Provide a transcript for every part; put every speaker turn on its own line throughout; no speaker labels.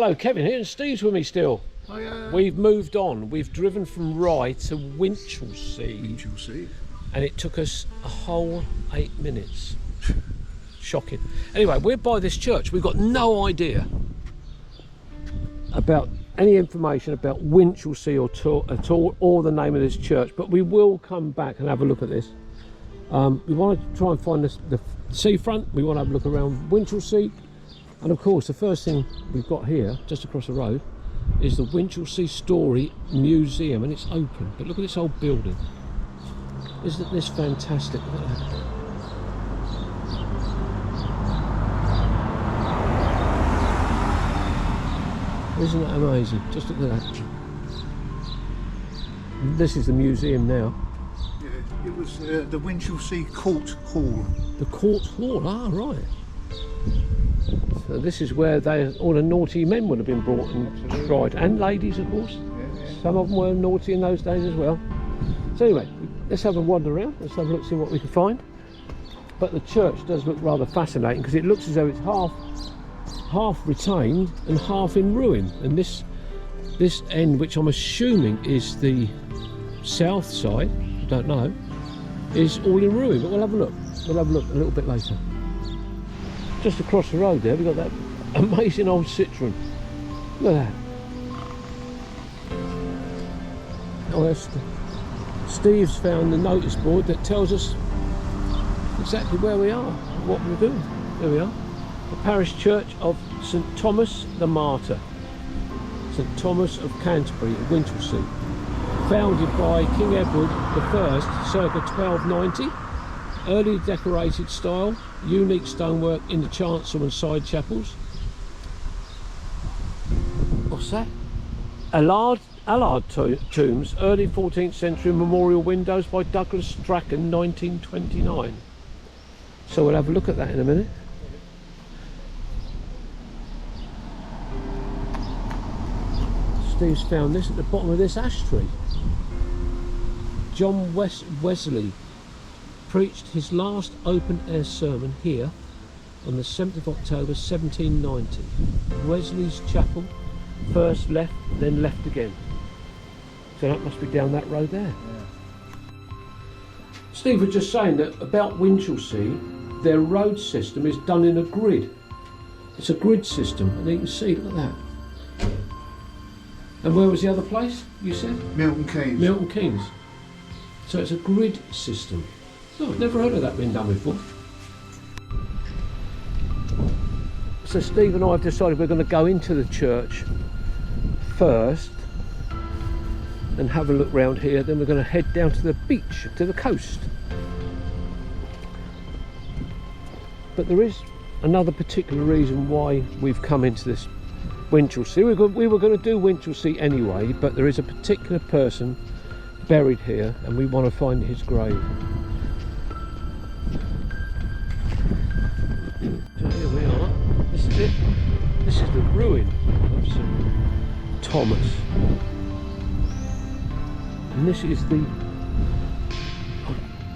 Hello, Kevin here, and Steve's with me still.
Hiya.
We've moved on. We've driven from Rye to Winchelsea.
Winchelsea.
And it took us a whole 8 minutes. Shocking. Anyway, we're by this church. We've got no idea about any information about Winchelsea at all, or the name of this church, but we will come back and have a look at this. We want to try and find the seafront. We want to have a look around Winchelsea. And of course, the first thing we've got here, just across the road, is the Winchelsea Story Museum, and it's open. But look at this old building. Isn't this fantastic? Look at that. Isn't that amazing? Just look at that. This is the museum now.
Yeah, it was the Winchelsea Court Hall.
The Court Hall, ah, right. So this is where all the naughty men would have been brought and tried, and ladies, of course.
Yeah.
Some of them were naughty in those days as well. So anyway, let's have a wander around. Let's have a look, see what we can find. But the church does look rather fascinating because it looks as though it's half retained and half in ruin. And this end, which I'm assuming is the south side, I don't know, is all in ruin. But we'll have a look. We'll have a look a little bit later. Just across the road there, we've got that amazing old Citroen. Look at that. Oh, that's Steve's found the notice board that tells us exactly where we are, what we're doing. There we are. The parish church of St Thomas the Martyr. St Thomas of Canterbury, Winchelsea. Founded by King Edward I, circa 1290. Early decorated style, unique stonework in the chancel and side chapels. What's that? Allard tombs, early 14th century memorial windows by Douglas Strachan, 1929. So we'll have a look at that in a minute. Steve's found this at the bottom of this ash tree. John Wesley preached his last open-air sermon here on the 7th of October 1790. Wesley's chapel, first left, then left again. So that must be down that road there. Yeah. Steve was just saying that about Winchelsea, their road system is done in a grid. It's a grid system, and you can see, look at that. And where was the other place, you said?
Milton Keynes.
Milton Keynes. So it's a grid system. Oh, I've never heard of that being done before. So Steve and I have decided we're going to go into the church first and have a look round here, then we're going to head down to the beach, to the coast. But there is another particular reason why we've come into this Winchelsea. We were going to do Winchelsea anyway, but there is a particular person buried here and we want to find his grave. So here we are. This is it. This is the ruin of St Thomas. And this is the,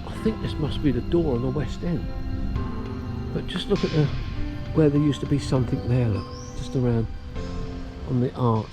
I think this must be the door on the west end. But just look at where there used to be something there, look, just around on the arch.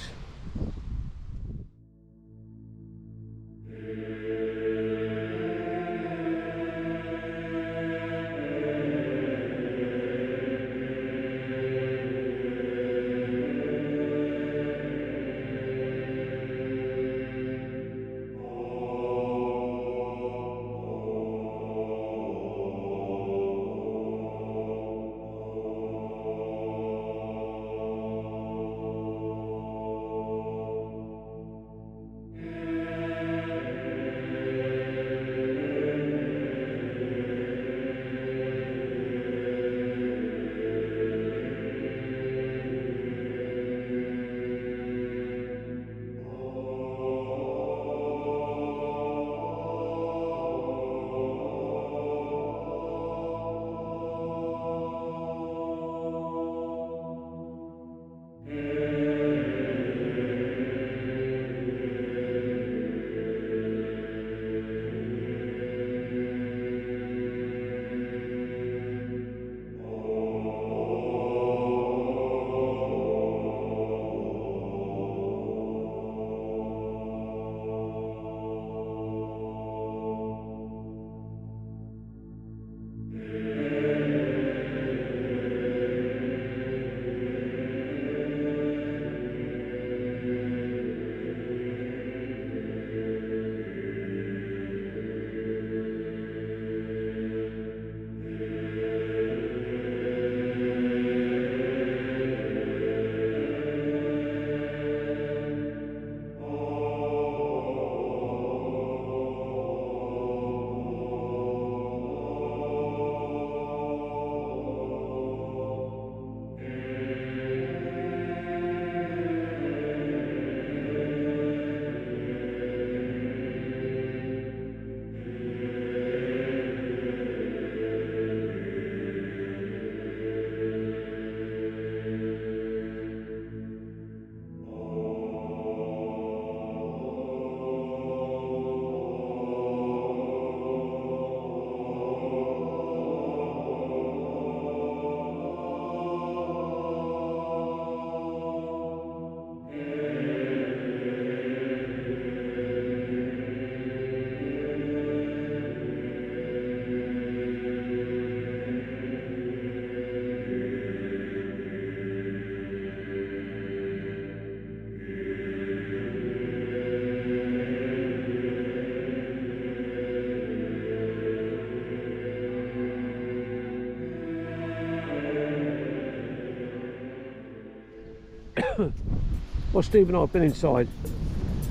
Well, Steve and I have been inside,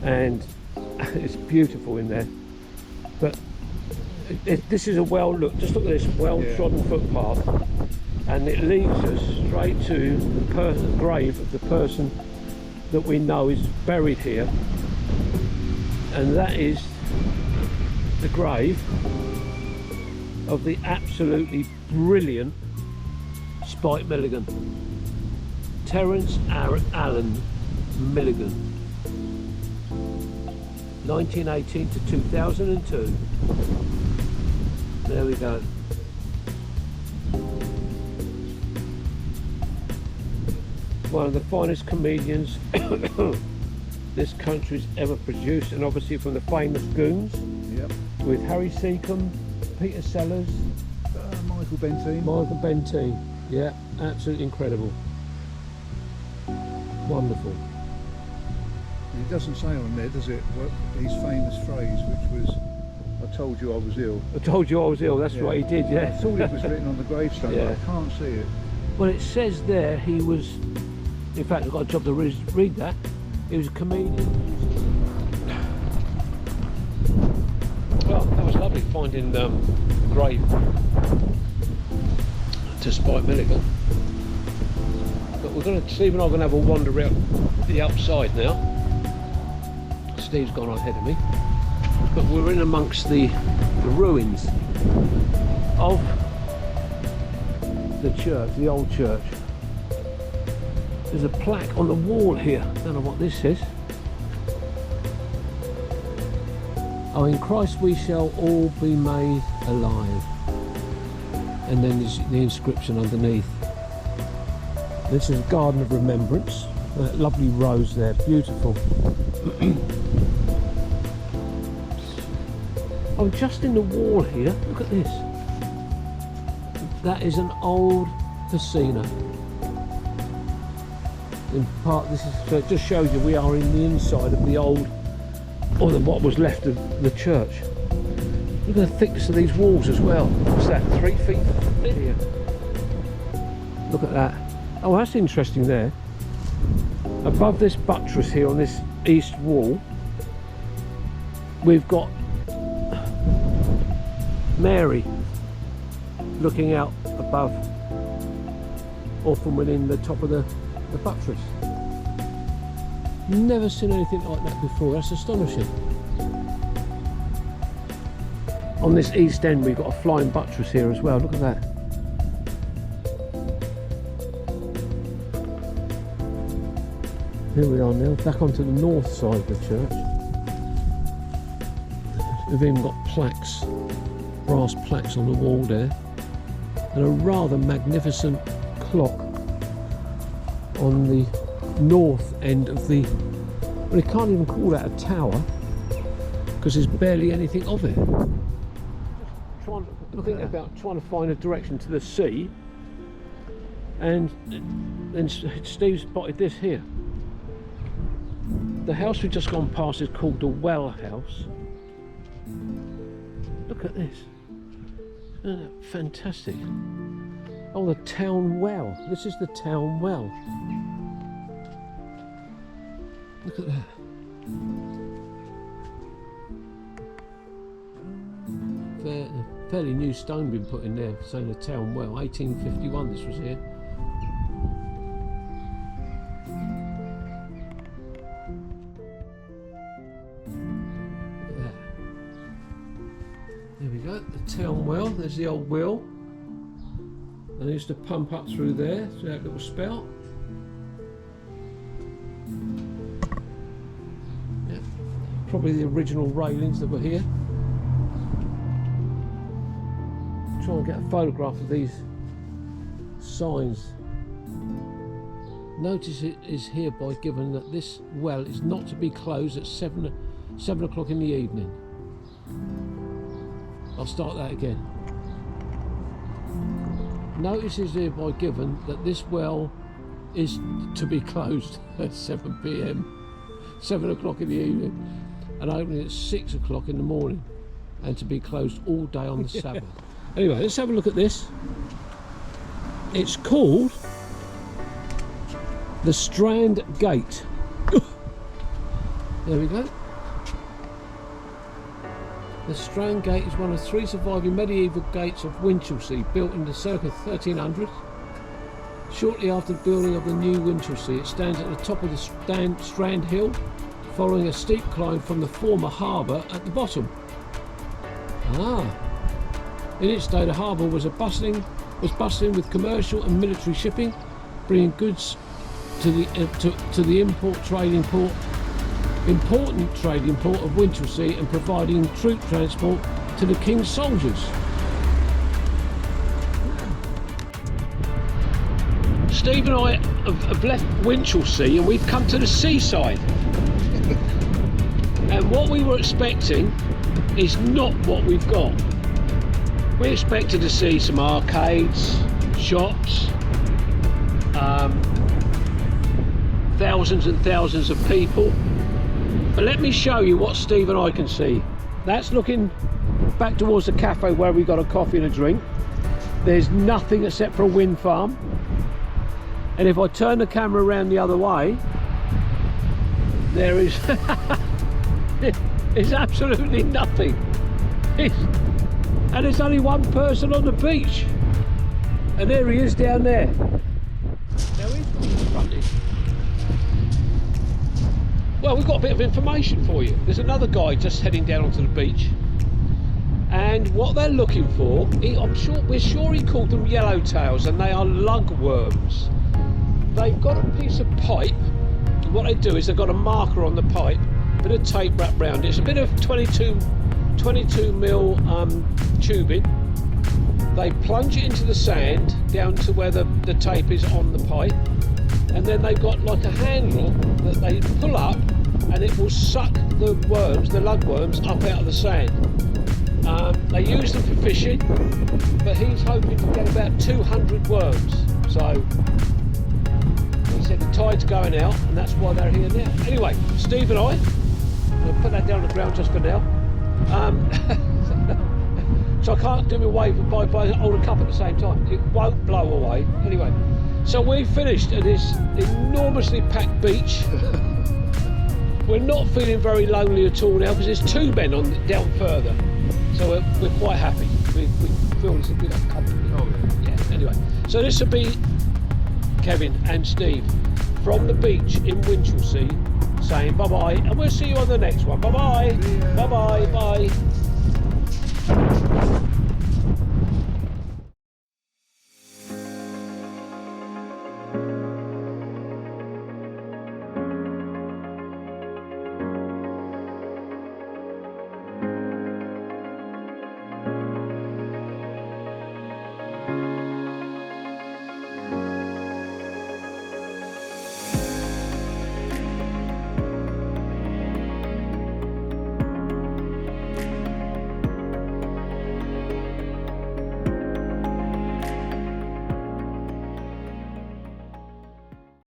and it's beautiful in there. But this is a look. Just look at this well-trodden footpath, and it leads us straight to the grave of the person that we know is buried here, and that is the grave of the absolutely brilliant Spike Milligan, Terence Allen Milligan, 1918 to 2002. There we go. One of the finest comedians this country's ever produced, and obviously from the famous Goons.
Yep.
With Harry Secombe, Peter Sellers,
Michael Benteen.
Yeah, absolutely incredible. Wonderful.
It doesn't say on there, does it, what his famous phrase, which was, "I told you I was ill."
I told you I was ill, that's what he did, yeah.
I thought it was written on the gravestone,
Yeah.
but I can't see it.
Well, it says there he was, in fact I've got a job to read that, he was a comedian. Well, that was lovely finding grave to Spike Milligan. But Steve and I are going to have a wander out the outside now. Steve's gone ahead of me. But we're in amongst the ruins of the church, the old church. There's a plaque on the wall here. Don't know what this is. Oh, in Christ we shall all be made alive. And then there's the inscription underneath. This is Garden of Remembrance. That lovely rose there, beautiful. Oh, just in the wall here, look at this. That is an old casino. In part, so it just shows you we are in the inside of the old, or what was left of the church. Look at the thickness of these walls as well. What's that, 3 feet thick here? Look at that. Oh, that's interesting there. Above this buttress here on this east wall, we've got Mary looking out above, or from within the top of the buttress. Never seen anything like that before. That's astonishing. On this east end we've got a flying buttress here as well. Look at that. Here we are now, back onto the north side of the church. We've even got plaques, brass plaques on the wall there, and a rather magnificent clock on the north end of the, well, you can't even call that a tower because there's barely anything of it. Looking about trying to find a direction to the sea, and then Steve spotted this here. The house we've just gone past is called the Well House. Look at this. Isn't that fantastic? Oh, the town well. This is the town well. Look at that. Fairly new stone been put in there, saying the town well. 1851 this was here. Look at that. There we go, the town well. There's the old well. And I used to pump up through there, through that little spout. Yeah, probably the original railings that were here. Try and get a photograph of these signs. Notice it is hereby given that this well is not to be closed at 7 o'clock in the evening. I'll start that again. Notice is hereby given that this well is to be closed at 7 p.m, 7 o'clock in the evening, and opening at 6 o'clock in the morning, and to be closed all day on the Sabbath. Anyway, let's have a look at this. It's called the Strand Gate. There we go. The Strand Gate is one of 3 surviving medieval gates of Winchelsea, built in the circa 1300s. Shortly after the building of the new Winchelsea, it stands at the top of the Strand Hill, following a steep climb from the former harbour at the bottom. In its day, the harbour was bustling with commercial and military shipping, bringing goods to the important trading port of Winchelsea and providing troop transport to the King's soldiers. Steve and I have left Winchelsea and we've come to the seaside. And what we were expecting is not what we've got. We expected to see some arcades, shops, thousands and thousands of people. But let me show you what Steve and I can see. That's looking back towards the cafe where we got a coffee and a drink. There's nothing except for a wind farm. And if I turn the camera around the other way, there is it's absolutely nothing. And there's only one person on the beach. And there he is down there. Now he's got the front end. Well, we've got a bit of information for you. There's another guy just heading down onto the beach. And what they're looking for, we're sure he called them yellowtails, and they are lugworms. They've got a piece of pipe, and what they do is they've got a marker on the pipe, a bit of tape wrapped round it. It's a bit of 22 mil tubing. They plunge it into the sand down to where the tape is on the pipe, and then they've got like a handle that they pull up, and it will suck the worms, the lugworms, up out of the sand. They use them for fishing, but he's hoping to get about 200 worms. So he said the tide's going out, and that's why they're here now. Anyway, Steve and I, I'll put that down on the ground just for now. So I can't do my wave by hold a cup at the same time. It won't blow away. Anyway, so we've finished at this enormously packed beach. We're not feeling very lonely at all now because there's 2 men down further. So we're quite happy. We feel it's a good company. Oh, yeah. Anyway, so this will be Kevin and Steve from the beach in Winchelsea saying bye-bye, and we'll see you on the next one. Bye-bye. Bye-bye. Bye.